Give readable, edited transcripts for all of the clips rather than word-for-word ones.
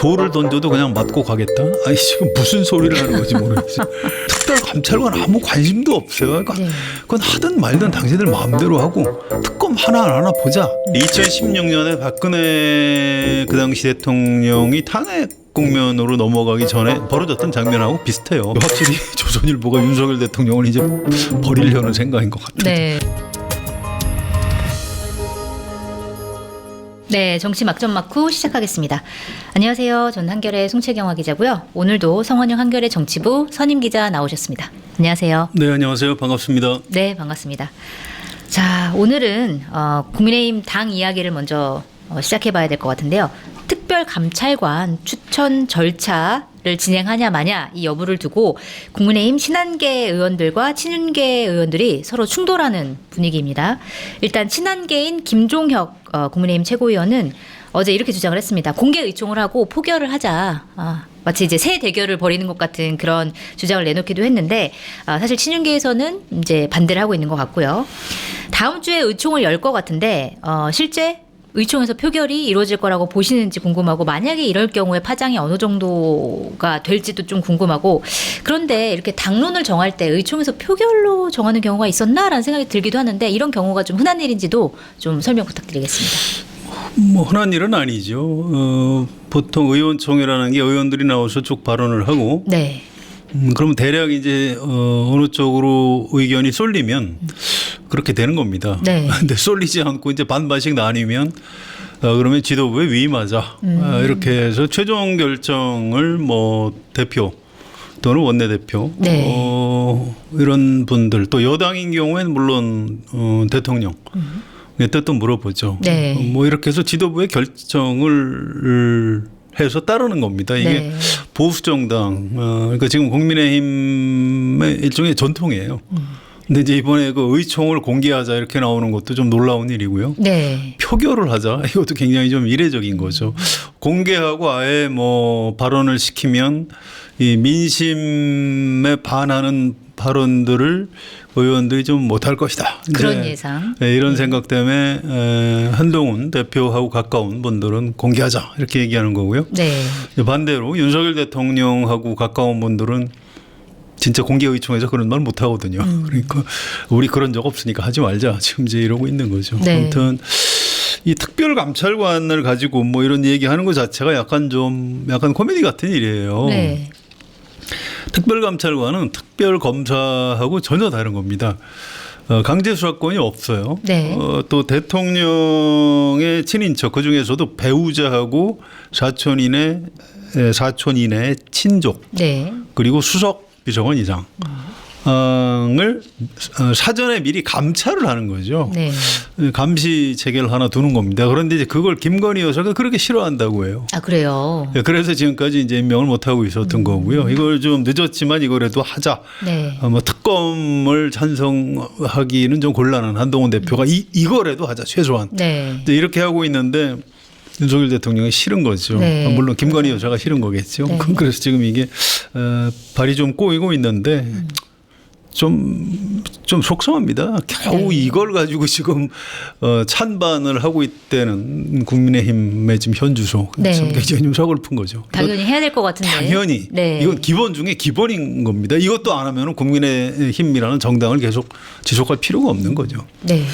돌을 던져도 그냥 맞고 가겠다. 아니 지금 무슨 소리를 하는 건지 모르겠어요. 특별감찰관 아무 관심도 없어요. 그러니까 네. 그건 하든 말든 당신들 마음대로 하고 특검 하나 보자. 2016년에 박근혜 그 당시 대통령이 탄핵 국면으로 넘어가기 전에 벌어졌던 장면하고 비슷해요. 확실히 조선일보가 윤석열 대통령을 이제 버리려는 생각인 것 같아요. 네. 네, 정치 막전 막후 시작하겠습니다. 안녕하세요. 저는 한겨레 송채경화 기자고요. 오늘도 성원영 한겨레 정치부 선임 기자 나오셨습니다. 안녕하세요. 네, 안녕하세요. 반갑습니다. 네, 반갑습니다. 자, 오늘은 국민의힘 당 이야기를 먼저 시작해봐야 될 것 같은데요. 특별감찰관 추천 절차를 진행하냐 마냐 이 여부를 두고 국민의힘 친한계 의원들과 친윤계 의원들이 서로 충돌하는 분위기입니다. 일단 친한계인 김종혁 국민의힘 최고위원은 어제 이렇게 주장을 했습니다. 공개 의총을 하고 포결을 하자. 마치 이제 새 대결을 벌이는 것 같은 그런 주장을 내놓기도 했는데 사실 친윤계에서는 이제 반대를 하고 있는 것 같고요. 다음 주에 의총을 열 것 같은데 실제 의총에서 표결이 이루어질 거라고 보시는지 궁금하고, 만약에 이럴 경우에 파장이 어느 정도가 될지도 좀 궁금하고, 그런데 이렇게 당론을 정할 때 의총에서 표결로 정하는 경우가 있었나라는 생각이 들기도 하는데, 이런 경우가 좀 흔한 일인지도 좀 설명 부탁드리겠습니다. 뭐 흔한 일은 아니죠. 보통 의원총회라는 게 의원들이 나와서 쭉 발언을 하고, 네. 그러면 대략 이제 어느 쪽으로 의견이 쏠리면 그렇게 되는 겁니다. 네. 근데 쏠리지 않고 이제 반반씩 나뉘면 그러면 지도부에 위임하자. 이렇게 해서 최종 결정을 뭐 대표 또는 원내대표 네. 이런 분들, 또 여당인 경우에는 물론 대통령 뜻도 물어보죠. 네. 뭐 이렇게 해서 지도부의 결정을 해서 따르는 겁니다. 이게 네. 보수 정당, 그러니까 지금 국민의힘의 일종의 전통이에요. 근데 이제 이번에 그 의총을 공개하자 이렇게 나오는 것도 좀 놀라운 일이고요. 네. 표결을 하자, 이것도 굉장히 좀 이례적인 거죠. 공개하고 아예 뭐 발언을 시키면 이 민심에 반하는 발언들을 의원들이 좀 못할 것이다. 그런 예상. 네, 이런 생각 때문에 한동훈 대표하고 가까운 분들은 공개하자 이렇게 얘기하는 거고요. 네. 반대로 윤석열 대통령하고 가까운 분들은 진짜 공개 의총에서 그런 말 못 하거든요. 그러니까 우리 그런 적 없으니까 하지 말자. 지금 이제 이러고 있는 거죠. 네. 아무튼 이 특별감찰관을 가지고 뭐 이런 얘기하는 것 자체가 약간 코미디 같은 일이에요. 네. 특별감찰관은 특별검사하고 전혀 다른 겁니다. 강제 수사권이 없어요. 네. 또 대통령의 친인척, 그중에서도 배우자하고 사촌인의 친족, 네. 그리고 수석 비서관 이상을 사전에 미리 감찰을 하는 거죠. 네. 감시 체계를 하나 두는 겁니다. 그런데 이제 그걸 김건희 여사가 그렇게 싫어한다고 해요. 아, 그래요. 그래서 지금까지 이제 임명을 못 하고 있었던 거고요. 이걸 좀 늦었지만 이거라도 하자. 네. 뭐 특검을 찬성하기는 좀 곤란한 한동훈 대표가 이거라도 하자 최소한. 네. 이렇게 하고 있는데 윤석열 대통령이 싫은 거죠. 네. 물론 김건희 여사가 싫은 거겠죠. 네. 그래서 지금 이게 발이 좀 꼬이고 있는데 좀 속상합니다. 겨우 네. 이걸 가지고 지금 찬반을 하고 있다는 국민의힘의 지금 현 주소. 네. 참 굉장히 좀 서글픈 거죠. 당연히 해야 될 것 같은데. 당연히 네. 이건 기본 중에 기본인 겁니다. 이것도 안 하면 국민의힘이라는 정당을 계속 지속할 필요가 없는 거죠. 네.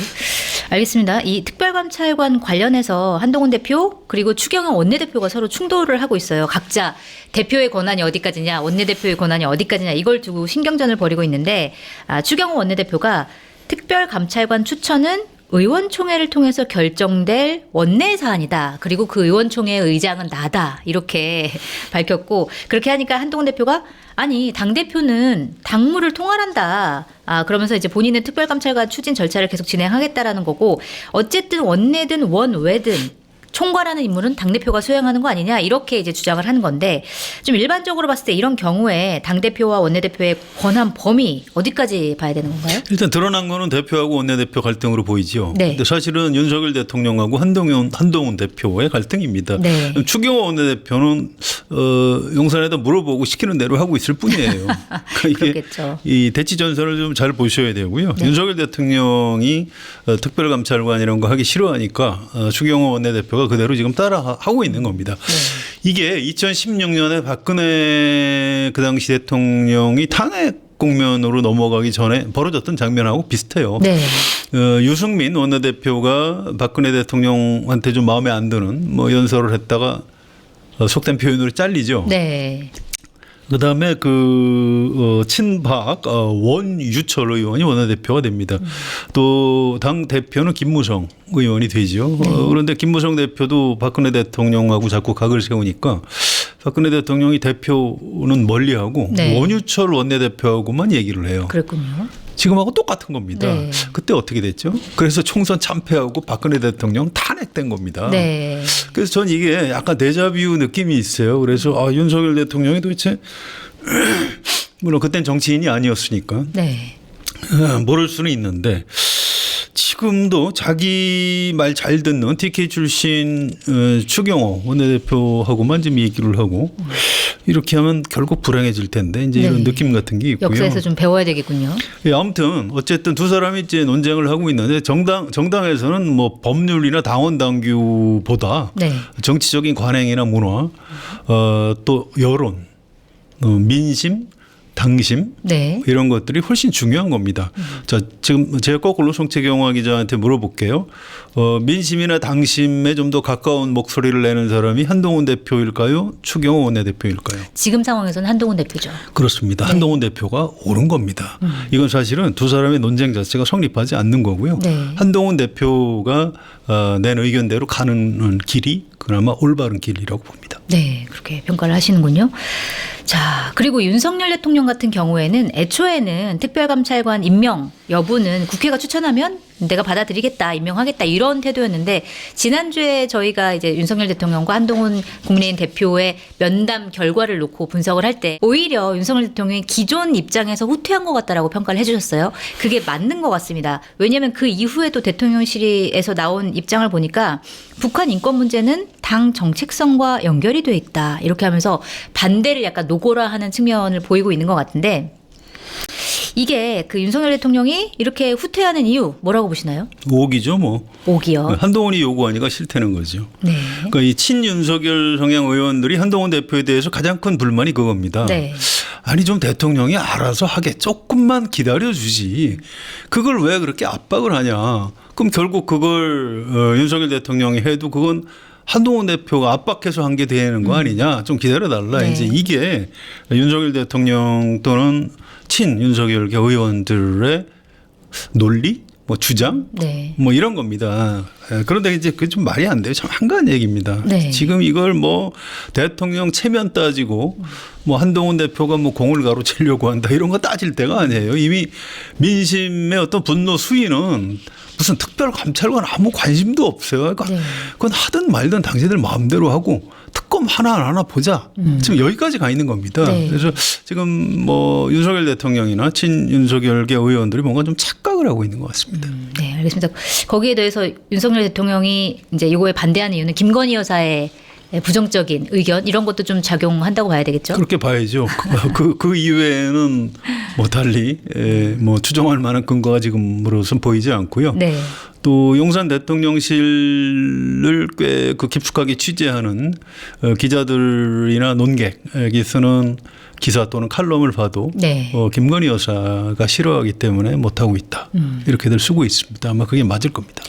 알겠습니다. 이 특별감찰관 관련해서 한동훈 대표 그리고 추경호 원내대표가 서로 충돌을 하고 있어요. 각자 대표의 권한이 어디까지냐, 원내대표의 권한이 어디까지냐 이걸 두고 신경전을 벌이고 있는데 추경호 원내대표가 특별감찰관 추천은 의원총회를 통해서 결정될 원내 사안이다. 그리고 그 의원총회의 의장은 나다. 이렇게 밝혔고, 그렇게 하니까 한동훈 대표가 아니 당대표는 당무를 통할한다. 그러면서 이제 본인은 특별감찰관 추진 절차를 계속 진행하겠다라는 거고, 어쨌든 원내든 원외든 총괄하는 임무는 당대표가 수행하는 거 아니냐 이렇게 이제 주장을 하는 건데, 좀 일반적으로 봤을 때 이런 경우에 당대표와 원내대표의 권한 범위 어디까지 봐야 되는 건가요? 일단 드러난 거는 대표하고 원내대표 갈등으로 보이죠. 네. 근데 사실은 윤석열 대통령하고 한동훈 대표의 갈등입니다. 네. 추경호 원내대표는 용산에다 물어보고 시키는 대로 하고 있을 뿐이에요. 그러니까 이게 그렇겠죠. 이 대치 전선을 좀 잘 보셔야 되고요. 네. 윤석열 대통령이 특별감찰관 이런 거 하기 싫어하니까 추경호 원내대표가 대표가 그대로 지금 따라하고 있는 겁니다. 이게 2016년에 박근혜 그 당시 대통령이 탄핵 국면으로 넘어가기 전에 벌어졌던 장면하고 비슷해요. 네. 유승민 원내대표가 박근혜 대통령한테 좀 마음에 안 드는 뭐 연설을 했다가 속된 표현으로 잘리죠. 네. 그다음에 친박 원유철 의원이 원내대표가 됩니다. 또 당 대표는 김무성 의원이 되죠. 그런데 김무성 대표도 박근혜 대통령하고 자꾸 각을 세우니까 박근혜 대통령이 대표는 멀리하고 네. 원유철 원내대표하고만 얘기를 해요. 그랬군요. 지금하고 똑같은 겁니다. 네. 그때 어떻게 됐죠? 그래서 총선 참패하고 박근혜 대통령 탄핵된 겁니다. 네. 그래서 전 이게 약간 데자뷰 느낌이 있어요. 그래서 윤석열 대통령이 도대체 물론 그땐 정치인이 아니었으니까 네. 모를 수는 있는데 지금도 자기 말 잘 듣는 TK 출신 추경호 원내대표하고만 지금 얘기를 하고 이렇게 하면 결국 불행해질 텐데 이제 이런 느낌 같은 게 있고요. 역사에서 좀 배워야 되겠군요. 예, 아무튼 어쨌든 두 사람이 이제 논쟁을 하고 있는데 정당에서는 뭐 법률이나 당원 당규보다 네. 정치적인 관행이나 문화, 또 여론, 민심, 당심 네. 이런 것들이 훨씬 중요한 겁니다. 자, 지금 제가 거꾸로 송채경화 기자한테 물어볼게요. 민심이나 당심에 좀 더 가까운 목소리를 내는 사람이 한동훈 대표일까요? 추경호 원내대표일까요? 지금 상황에서는 한동훈 대표죠. 그렇습니다. 한동훈 대표가 옳은 겁니다. 이건 사실은 두 사람의 논쟁 자체가 성립하지 않는 거고요. 네. 한동훈 대표가 낸 의견대로 가는 길이 그나마 올바른 길이라고 봅니다. 네, 그렇게 평가를 하시는군요. 자, 그리고 윤석열 대통령 같은 경우에는 애초에는 특별감찰관 임명 여부는 국회가 추천하면 내가 받아들이겠다, 임명하겠다 이런 태도였는데 지난주에 저희가 이제 윤석열 대통령과 한동훈 국민의힘 대표의 면담 결과를 놓고 분석을 할 때 오히려 윤석열 대통령이 기존 입장에서 후퇴한 것 같다라고 평가를 해주셨어요. 그게 맞는 것 같습니다. 왜냐하면 그 이후에도 대통령실에서 나온 입장을 보니까 북한 인권 문제는 당 정책성과 연결이 돼 있다 이렇게 하면서 반대를 약간 노고라 하는 측면을 보이고 있는 것 같은데 이게 그 윤석열 대통령이 이렇게 후퇴하는 이유 뭐라고 보시나요? 오기죠, 뭐. 오기요. 한동훈이 요구하니까 싫다는 거죠. 네. 그러니까 이 친윤석열 성향 의원들이 한동훈 대표에 대해서 가장 큰 불만이 그겁니다. 네. 아니 좀 대통령이 알아서 하게 조금만 기다려주지. 그걸 왜 그렇게 압박을 하냐. 그럼 결국 그걸 윤석열 대통령이 해도 그건 한동훈 대표가 압박해서 한 게 되는 거 아니냐. 좀 기다려달라. 네. 이제 이게 윤석열 대통령 또는 친윤석열계 의원들의 논리, 뭐 주장, 네. 뭐 이런 겁니다. 그런데 이제 그게 좀 말이 안 돼요. 참 한가한 얘기입니다. 네. 지금 이걸 뭐 대통령 체면 따지고 뭐 한동훈 대표가 뭐 공을 가로채려고 한다 이런 거 따질 때가 아니에요. 이미 민심의 어떤 분노 수위는 무슨 특별 감찰관 아무 관심도 없어요. 그러니까 네. 그건 하든 말든 당신들 마음대로 하고 특검 하나 보자. 지금 여기까지 가 있는 겁니다. 네. 그래서 지금 뭐 윤석열 대통령이나 친윤석열계 의원들이 뭔가 좀 착각을 하고 있는 것 같습니다. 네, 알겠습니다. 거기에 대해서 윤석열 대통령이 이제 이거에 반대하는 이유는 김건희 여사의 부정적인 의견 이런 것도 좀 작용한다고 봐야 되겠죠? 그렇게 봐야죠. 그 이외에는 뭐 달리 뭐 추정할 만한 근거가 지금으로선 보이지 않고요. 네. 또 용산 대통령실을 꽤 그 깊숙하게 취재하는 기자들이나 논객이 쓰는 기사 또는 칼럼을 봐도 네. 김건희 여사가 싫어하기 때문에 못하고 있다. 이렇게들 쓰고 있습니다. 아마 그게 맞을 겁니다.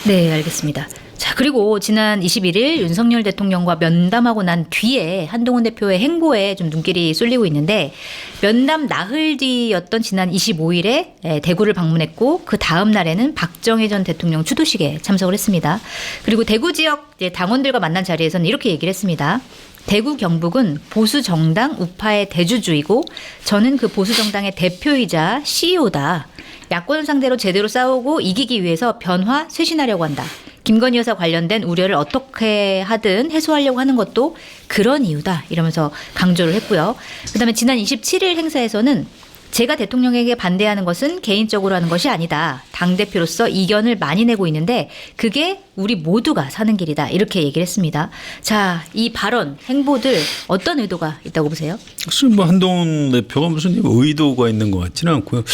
네, 알겠습니다. 자, 그리고 지난 21일 윤석열 대통령과 면담하고 난 뒤에 한동훈 대표의 행보에 좀 눈길이 쏠리고 있는데 면담 나흘 뒤였던 지난 25일에 대구를 방문했고 그 다음 날에는 박정희 전 대통령 추도식에 참석을 했습니다. 그리고 대구 지역 당원들과 만난 자리에서는 이렇게 얘기를 했습니다. 대구 경북은 보수 정당 우파의 대주주이고 저는 그 보수 정당의 대표이자 CEO다. 야권을 상대로 제대로 싸우고 이기기 위해서 변화 쇄신하려고 한다. 김건희 여사 관련된 우려를 어떻게 하든 해소하려고 하는 것도 그런 이유다. 이러면서 강조를 했고요. 그다음에 지난 27일 행사에서는 제가 대통령에게 반대하는 것은 개인적으로 하는 것이 아니다. 당대표로서 이견을 많이 내고 있는데 그게 우리 모두가 사는 길이다. 이렇게 얘기를 했습니다. 자, 이 발언, 행보들 어떤 의도가 있다고 보세요? 글쎄 뭐 한동훈 대표가 무슨 의도가 있는 것 같지는 않고요.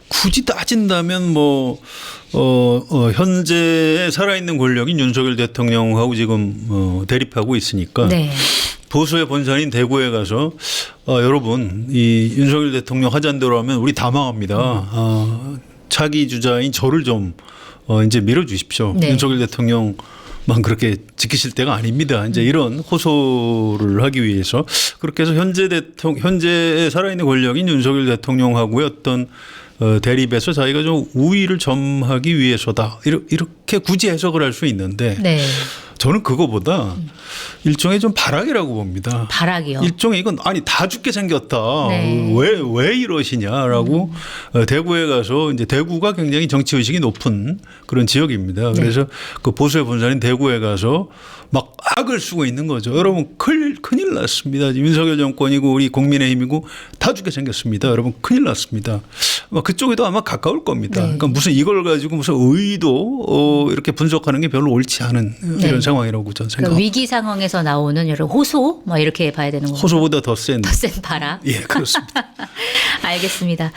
굳이 따진다면 현재 살아있는 권력인 윤석열 대통령하고 지금 대립하고 있으니까 네. 보수의 본산인 대구에 가서 여러분 이 윤석열 대통령 하자는 대로 하면 우리 다 망합니다. 차기 주자인 저를 좀 이제 밀어주십시오. 네. 윤석열 대통령만 그렇게 지키실 때가 아닙니다. 이제 이런 호소를 하기 위해서 그렇게 해서 현재 살아있는 권력인 윤석열 대통령하고의 어떤 대립에서 자기가 좀 우위를 점하기 위해서다. 이렇게 굳이 해석을 할 수 있는데 네. 저는 그거보다 일종의 좀 발악이라고 봅니다. 발악이요. 일종의 이건 아니 다 죽게 생겼다. 네. 왜 이러시냐라고 대구에 가서 이제 대구가 굉장히 정치 의식이 높은 그런 지역입니다. 그래서 그 보수의 본산인 대구에 가서 막 악을 쓰고 있는 거죠. 여러분 큰일 났습니다. 윤석열 정권이고 우리 국민의힘이고 다 죽게 생겼습니다. 여러분 큰일 났습니다. 그쪽에도 아마 가까울 겁니다. 네. 그러니까 무슨 이걸 가지고 무슨 의도 이렇게 분석하는 게 별로 옳지 않은 이런 상황이라고 저는 생각합니다. 위기 상황에서 나오는 여러 호소 뭐 이렇게 봐야 되는 거죠. 호소보다 더 센. 더 센 발악. 예, 그렇습니다. 알겠습니다.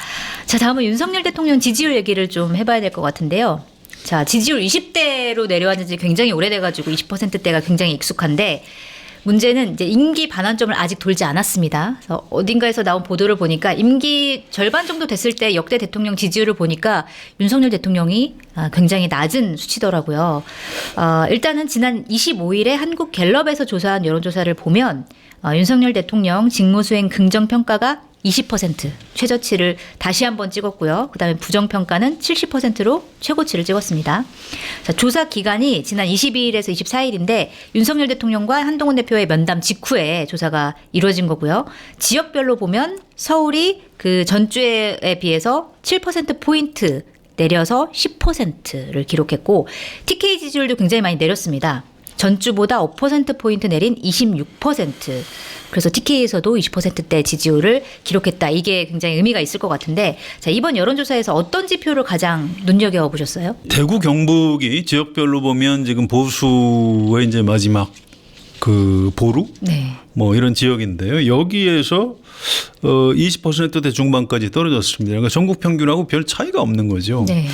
자, 다음은 윤석열 대통령 지지율 얘기를 좀 해봐야 될 것 같은데요. 자, 지지율 20대로 내려왔는 지 굉장히 오래돼가지고 20%대가 굉장히 익숙한데 문제는 이제 임기 반환점을 아직 돌지 않았습니다. 그래서 어딘가에서 나온 보도를 보니까 임기 절반 정도 됐을 때 역대 대통령 지지율을 보니까 윤석열 대통령이 굉장히 낮은 수치더라고요. 일단은 지난 25일에 한국갤럽에서 조사한 여론조사를 보면 윤석열 대통령 직무수행 긍정평가가 20% 최저치를 다시 한번 찍었고요. 그다음에 부정평가는 70%로 최고치를 찍었습니다. 자, 조사 기간이 지난 22일에서 24일인데 윤석열 대통령과 한동훈 대표의 면담 직후에 조사가 이루어진 거고요. 지역별로 보면 서울이 그 전주에 비해서 7%포인트 내려서 10%를 기록했고 TK 지지율도 굉장히 많이 내렸습니다. 전주보다 5%포인트 내린 26%. 그래서 TK에서도 20%대 지지율을 기록했다. 이게 굉장히 의미가 있을 것 같은데 자, 이번 여론조사에서 어떤 지표를 가장 눈여겨보셨어요? 대구 경북이 지역별로 보면 지금 보수의 이제 마지막 그 보루 네. 뭐 이런 지역인데요. 여기에서 20%대 중반까지 떨어졌습니다. 그러니까 전국 평균하고 별 차이가 없는 거죠. 네.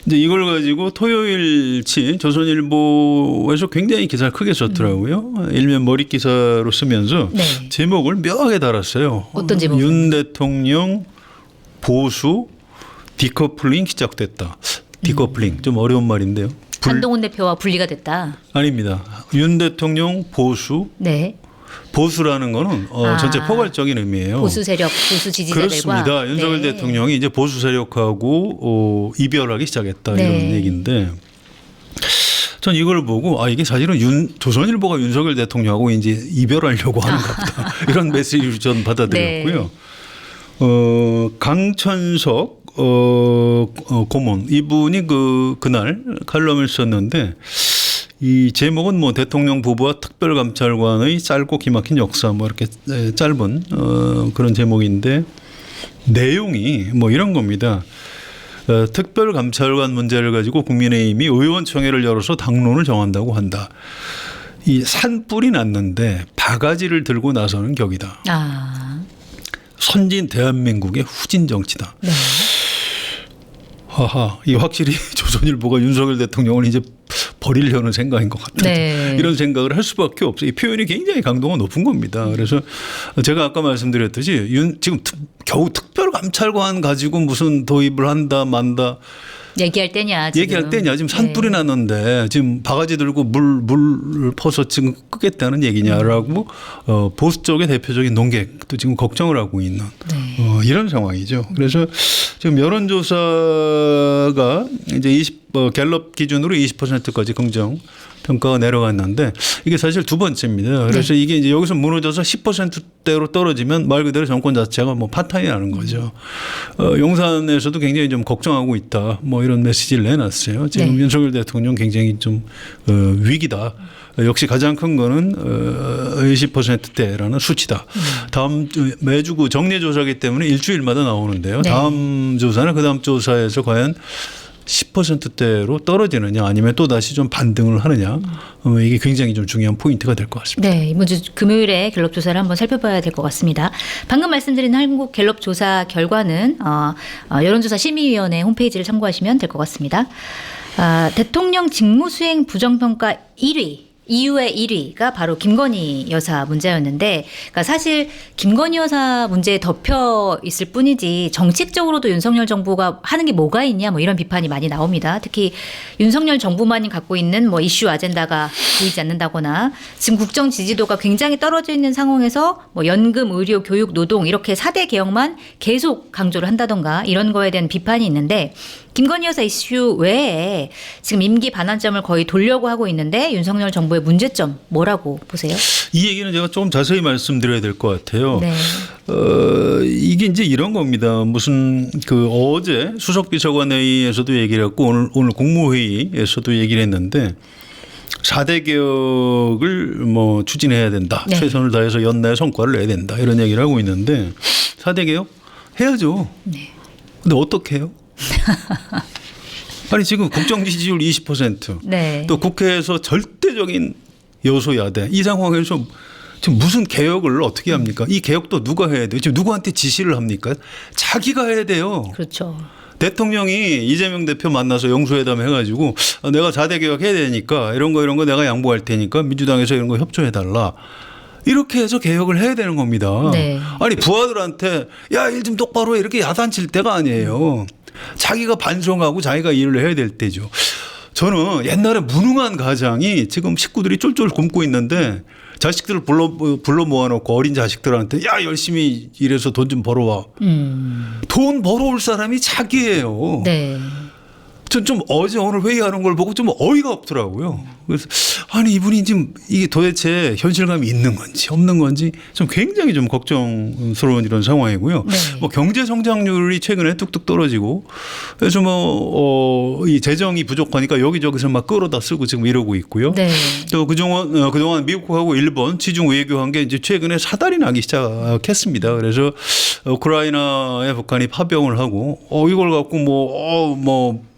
이제 이걸 가지고 토요일치 조선일보에서 굉장히 기사를 크게 썼더라고요. 일면 머릿 기사로 쓰면서 네. 제목을 묘하게 달았어요. 어떤 제목? 윤 대통령 보수 디커플링 시작됐다. 디커플링 좀 어려운 말인데요. 한동훈 대표와 분리가 됐다. 아닙니다. 윤 대통령 보수 네. 보수라는 거는 전체 포괄적인 의미예요. 보수 세력, 보수 지지자들과. 그렇습니다. 윤석열 네. 대통령이 이제 보수 세력하고 이별하기 시작했다 네. 이런 얘기인데 전 이걸 보고 이게 사실은 조선일보가 윤석열 대통령하고 이제 이별하려고 하는가 보다 이런 메시지를 전 받아들였고요. 네. 강천석 고문 이분이 그날 칼럼을 썼는데 이 제목은 뭐 대통령 부부와 특별감찰관의 짧고 기막힌 역사 뭐 이렇게 짧은 그런 제목인데 내용이 뭐 이런 겁니다. 특별감찰관 문제를 가지고 국민의힘이 의원총회를 열어서 당론을 정한다고 한다. 이 산불이 났는데 바가지를 들고 나서는 격이다. 선진 대한민국의 후진 정치다. 네. 하하, 이 확실히 조선일보가 윤석열 대통령을 이제 버리려는 생각인 것 같다. 네. 이런 생각을 할 수밖에 없어요. 이 표현이 굉장히 강도가 높은 겁니다. 그래서 제가 아까 말씀드렸듯이 지금 겨우 특별감찰관 가지고 무슨 도입을 한다 만다. 얘기할 때냐. 지금. 얘기할 때냐. 지금 산불이 네. 났는데 지금 바가지 들고 물 퍼서 지금 끄겠다는 얘기냐라고 보수 쪽의 대표적인 논객도 지금 걱정을 하고 있는 이런 상황이죠. 그래서 지금 여론조사가 이제 갤럽 기준으로 20%까지 긍정 평가가 내려갔는데 이게 사실 두 번째입니다. 그래서 이게 이제 여기서 무너져서 10%대로 떨어지면 말 그대로 정권 자체가 뭐 파탄이 나는 거죠. 용산에서도 굉장히 좀 걱정하고 있다. 뭐 이런 메시지를 내놨어요. 지금 윤석열 대통령 굉장히 좀 위기다. 역시 가장 큰 거는 20%대라는 수치다. 다음 매주 그 정례 조사이기 때문에 일주일마다 나오는데요. 네. 다음 조사나 그다음 조사에서 과연 10%대로 떨어지느냐 아니면 또 다시 좀 반등을 하느냐 이게 굉장히 좀 중요한 포인트가 될 것 같습니다. 네, 이번 주 금요일에 갤럽 조사를 한번 살펴봐야 될 것 같습니다. 방금 말씀드린 한국 갤럽 조사 결과는 여론조사 심의위원회 홈페이지를 참고하시면 될 것 같습니다. 대통령 직무수행 부정평가 1위. 이후의 1위가 바로 김건희 여사 문제였는데, 그러니까 사실 김건희 여사 문제에 덮여 있을 뿐이지 정책적으로도 윤석열 정부가 하는 게 뭐가 있냐 뭐 이런 비판이 많이 나옵니다. 특히 윤석열 정부만이 갖고 있는 뭐 이슈 아젠다가 보이지 않는다거나 지금 국정 지지도가 굉장히 떨어져 있는 상황에서 뭐 연금, 의료, 교육, 노동 이렇게 4대 개혁만 계속 강조를 한다던가 이런 거에 대한 비판이 있는데, 김건희 여사 이슈 외에 지금 임기 반환점을 거의 돌려고 하고 있는데 윤석열 정부의 문제점 뭐라고 보세요? 이 얘기는 제가 조금 자세히 말씀드려야 될 것 같아요. 네. 이게 이제 이런 겁니다. 무슨 어제 수석비서관회의에서도 얘기를 했고 오늘 국무회의에서도 얘기를 했는데 4대 개혁을 뭐 추진해야 된다. 네. 최선을 다해서 연내에 성과를 내야 된다. 이런 얘기를 하고 있는데 4대 개혁 해야죠. 네. 근데 어떻게 해요? 아니 지금 국정 지지율 20% 네. 또 국회에서 절대적인 여소 야대 이 상황에서 지금 무슨 개혁을 어떻게 합니까? 이 개혁도 누가 해야 돼요? 지금 누구한테 지시를 합니까? 자기가 해야 돼요. 그렇죠. 대통령이 이재명 대표 만나서 영수회담 해가지고 내가 4대 개혁 해야 되니까 이런 거 내가 양보할 테니까 민주당에서 이런 거 협조해달라. 이렇게 해서 개혁을 해야 되는 겁니다. 네. 아니 부하들한테 야, 일 좀 똑바로 해 이렇게 야단칠 때가 아니에요. 자기가 반성하고 자기가 일을 해야 될 때죠. 저는 옛날에 무능한 가장이 지금 식구들이 쫄쫄 굶고 있는데 자식들을 불러 모아놓고 어린 자식들한테 야 열심히 일해서 돈 좀 벌어와. 돈 벌어올 사람이 자기예요. 네. 전 좀 어제 오늘 회의하는 걸 보고 좀 어이가 없더라고요. 그래서 아니 이분이 지금 이게 도대체 현실감이 있는 건지 없는 건지 좀 굉장히 좀 걱정스러운 이런 상황이고요. 네. 뭐 경제 성장률이 최근에 뚝뚝 떨어지고 그래서 이 재정이 부족하니까 여기저기서 막 끌어다 쓰고 지금 이러고 있고요. 네. 또 그동안 미국하고 일본 지중 외교 관계 이제 최근에 사달이 나기 시작했습니다. 그래서 우크라이나에 북한이 파병을 하고 이걸 갖고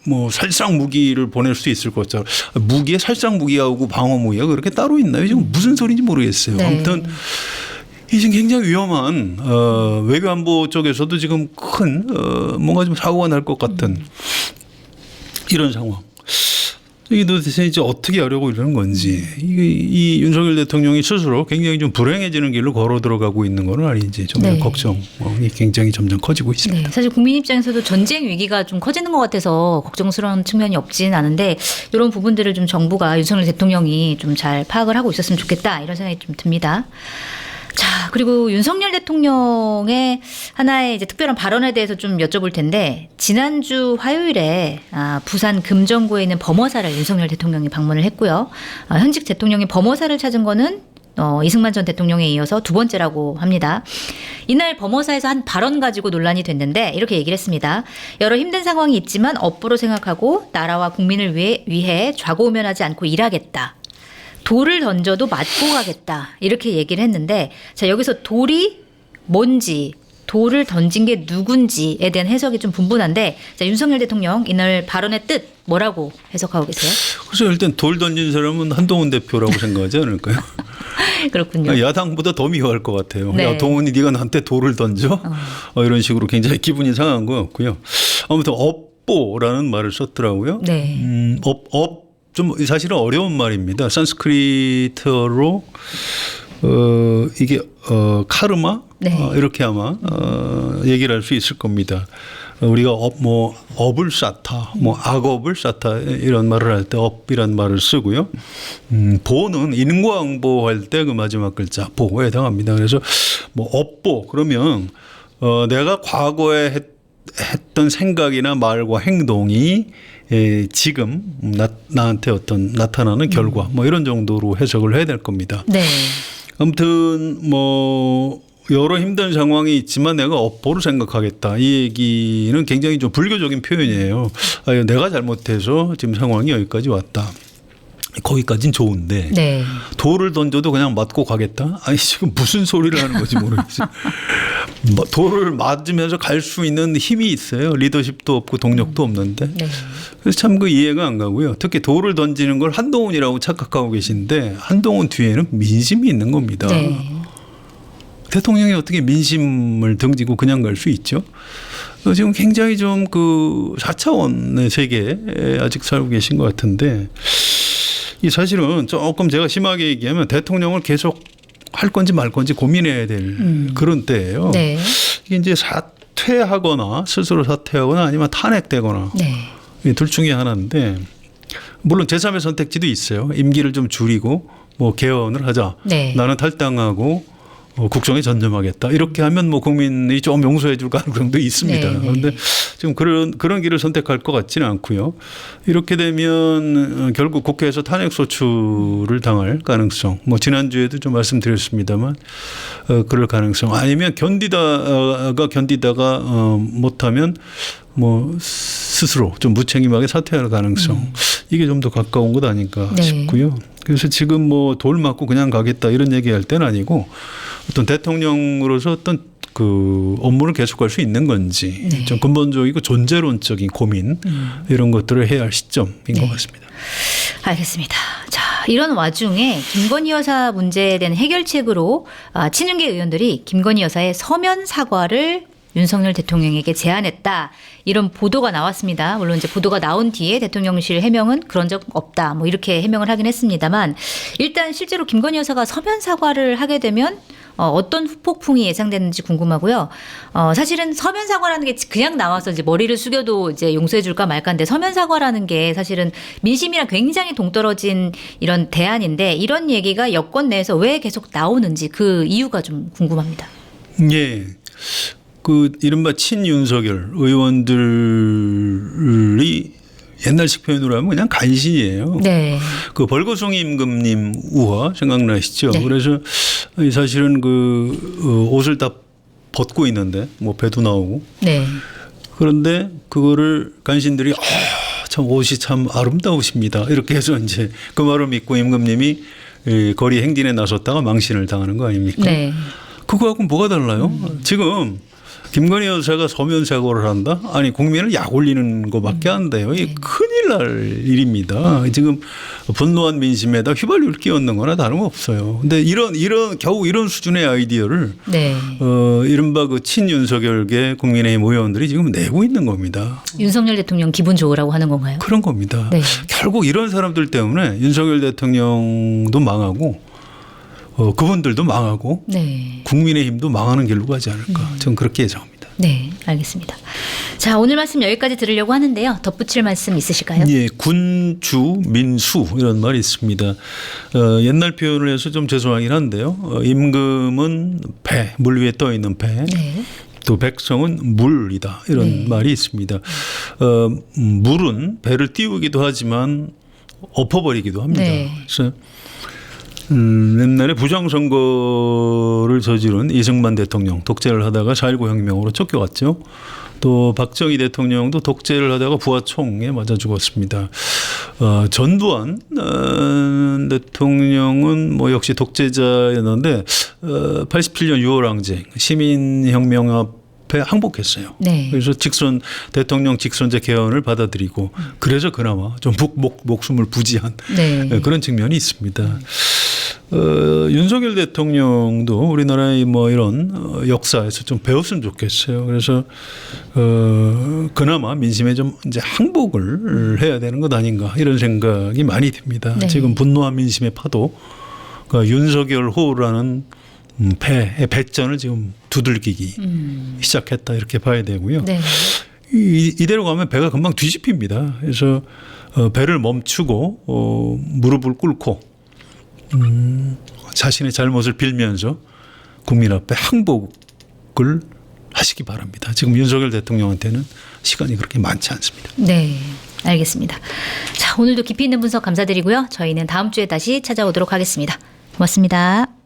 뭐 살상 무기를 보낼 수 있을 것 같죠. 무기에 살상 무기하고 방어 무기가 그렇게 따로 있나요? 지금 무슨 소리인지 모르겠어요. 네. 아무튼 이 지금 굉장히 위험한 외교안보 쪽에서도 지금 큰 뭔가 좀 사고가 날 것 같은 이런 상황. 이게 도대체 이제 어떻게 하려고 이러는 건지 이 윤석열 대통령이 스스로 굉장히 좀 불행해지는 길로 걸어 들어가고 있는 거는 아닌지 좀 네. 걱정이 굉장히 점점 커지고 있습니다. 네, 사실 국민 입장에서도 전쟁 위기가 좀 커지는 것 같아서 걱정스러운 측면이 없지는 않은데 이런 부분들을 좀 정부가 윤석열 대통령이 좀 잘 파악을 하고 있었으면 좋겠다 이런 생각이 좀 듭니다. 자, 그리고 윤석열 대통령의 하나의 이제 특별한 발언에 대해서 좀 여쭤볼 텐데 지난주 화요일에 부산 금정구에 있는 범어사를 윤석열 대통령이 방문을 했고요. 현직 대통령이 범어사를 찾은 거는 이승만 전 대통령에 이어서 두 번째라고 합니다. 이날 범어사에서 한 발언 가지고 논란이 됐는데 이렇게 얘기를 했습니다. 여러 힘든 상황이 있지만 업보로 생각하고 나라와 국민을 위해 좌고우면하지 않고 일하겠다. 돌을 던져도 맞고 가겠다. 이렇게 얘기를 했는데 자 여기서 돌이 뭔지 돌을 던진 게 누군지에 대한 해석이 좀 분분한데 자, 윤석열 대통령 이날 발언의 뜻 뭐라고 해석하고 계세요? 그래서 일단 돌 던진 사람은 한동훈 대표라고 생각하지 않을까요? 그렇군요. 야당보다 더 미워할 것 같아요. 네. 야, 동훈이 네가 나한테 돌을 던져? 이런 식으로 굉장히 기분이 상한 것 같고요. 아무튼 업보라는 말을 썼더라고요. 네. 좀 사실은 어려운 말입니다. 산스크리트어로 이게 카르마 네. 이렇게 아마 얘기를 할 수 있을 겁니다. 우리가 업을 쌓다, 악업을 쌓다 이런 말을 할 때 업이란 말을 쓰고요. 보는 인과응보할 때 그 마지막 글자 보에 해당합니다. 그래서 업보 그러면 내가 과거에 했던 생각이나 말과 행동이 지금 나한테 어떤 나타나는 결과 이런 정도로 해석을 해야 될 겁니다. 네. 아무튼 여러 힘든 상황이 있지만 내가 업보를 생각하겠다. 이 얘기는 굉장히 좀 불교적인 표현이에요. 내가 잘못해서 지금 상황이 여기까지 왔다. 거기까지는 좋은데 네. 돌을 던져도 그냥 맞고 가겠다? 아니 지금 무슨 소리를 하는 건지 모르겠어요. 돌을 맞으면서 갈 수 있는 힘이 있어요. 리더십도 없고 동력도 없는데. 네. 그래서 참 그 이해가 안 가고요. 특히 돌을 던지는 걸 한동훈이라고 착각하고 계신데 한동훈 뒤에는 민심이 있는 겁니다. 네. 대통령이 어떻게 민심을 등지고 그냥 갈 수 있죠? 지금 굉장히 좀 그 4차원의 세계에 아직 살고 계신 것 같은데 이 사실은 조금 제가 심하게 얘기하면 대통령을 계속 할 건지 말 건지 고민해야 될 그런 때예요. 네. 이게 이제 사퇴하거나 스스로 사퇴하거나 아니면 탄핵되거나 네. 이 둘 중에 하나인데 물론 제3의 선택지도 있어요. 임기를 좀 줄이고 뭐 개헌을 하자. 네. 나는 탈당하고 국정에 전념하겠다. 이렇게 하면 뭐 국민이 좀 용서해 줄 가능성도 있습니다. 네, 네. 그런데 지금 그런 길을 선택할 것 같지는 않고요. 이렇게 되면 결국 국회에서 탄핵 소추를 당할 가능성. 뭐 지난주에도 좀 말씀드렸습니다만 그럴 가능성. 아니면 견디다가 못하면 뭐 스스로 좀 무책임하게 사퇴할 가능성. 이게 좀 더 가까운 것 아닐까 네. 싶고요. 그래서 지금 뭐 돌 맞고 그냥 가겠다 이런 얘기할 때는 아니고 어떤 대통령으로서 어떤 그 업무를 계속할 수 있는 건지 네. 좀 근본적이고 존재론적인 고민 이런 것들을 해야 할 시점인 네. 것 같습니다. 알겠습니다. 자, 이런 와중에 김건희 여사 문제에 대한 해결책으로 친윤계 의원들이 김건희 여사의 서면 사과를 윤석열 대통령에게 제안했다. 이런 보도가 나왔습니다. 물론 이제 보도가 나온 뒤에 대통령실 해명은 그런 적 없다. 뭐 이렇게 해명을 하긴 했습니다만 일단 실제로 김건희 여사가 서면 사과를 하게 되면 어떤 후폭풍이 예상되는지 궁금하고요. 사실은 서면 사과라는 게 그냥 나와서 이제 머리를 숙여도 이제 용서해 줄까 말까인데 서면 사과라는 게 사실은 민심이랑 굉장히 동떨어진 이런 대안인데 이런 얘기가 여권 내에서 왜 계속 나오는지 그 이유가 좀 궁금합니다. 예. 그 이른바 친윤석열 의원들이 옛날식 표현으로 하면 그냥 간신이에요. 네. 그 벌거숭이 임금님 우화 생각나시죠? 네. 그래서 사실은 그 옷을 다 벗고 있는데 뭐 배도 나오고 네. 그런데 그거를 간신들이 참 옷이 참 아름다우십니다. 이렇게 해서 이제 그 말을 믿고 임금님이 거리 행진에 나섰다가 망신을 당하는 거 아닙니까? 네. 그거하고 뭐가 달라요? 지금 김건희 여사가 서면 사과를 한다? 아니 국민을 약 올리는 것밖에 안 돼요. 이게 큰일 날 일입니다. 지금 분노한 민심에다 휘발유를 끼얹는 거나 다름없어요. 근데 겨우 이런 수준의 아이디어를 네. 이른바 그 친윤석열계 국민의힘 의원들이 지금 내고 있는 겁니다. 윤석열 대통령 기분 좋으라고 하는 건가요? 그런 겁니다. 네. 결국 이런 사람들 때문에 윤석열 대통령도 망하고 그분들도 망하고 네. 국민의힘도 망하는 길로 가지 않을까. 저는 그렇게 예상합니다. 네, 알겠습니다. 자, 오늘 말씀 여기까지 들으려고 하는데요. 덧붙일 말씀 있으실까요? 예, 군주 민수 이런 말이 있습니다. 옛날 표현을 해서 좀 죄송하긴 한데요. 임금은 배, 물 위에 떠 있는 배. 네. 또 백성은 물이다 이런 네. 말이 있습니다. 물은 배를 띄우기도 하지만 엎어버리기도 합니다. 네. 그래서 옛날에 부정선거를 저지른 이승만 대통령 독재를 하다가 4.19 혁명으로 쫓겨갔죠. 또 박정희 대통령도 독재를 하다가 부하총에 맞아 죽었습니다. 전두환 대통령은 뭐 역시 독재자였는데 87년 6월 항쟁 시민혁명 앞에 항복했어요. 네. 그래서 대통령 직선제 개헌을 받아들이고 그래서 그나마 좀 목숨을 부지한 네. 그런 측면이 있습니다. 윤석열 대통령도 우리나라의 뭐 이런 역사에서 좀 배웠으면 좋겠어요. 그래서 그나마 민심에 좀 이제 항복을 해야 되는 것 아닌가 이런 생각이 많이 듭니다. 네. 지금 분노한 민심의 파도, 그러니까 윤석열 호라는 배전을 지금 두들기기 시작했다 이렇게 봐야 되고요. 네. 이대로 가면 배가 금방 뒤집힙니다. 그래서 배를 멈추고 무릎을 꿇고 자신의 잘못을 빌면서 국민 앞에 항복을 하시기 바랍니다. 지금 윤석열 대통령한테는 시간이 그렇게 많지 않습니다. 네. 알겠습니다. 자, 오늘도 깊이 있는 분석 감사드리고요. 저희는 다음 주에 다시 찾아오도록 하겠습니다. 고맙습니다.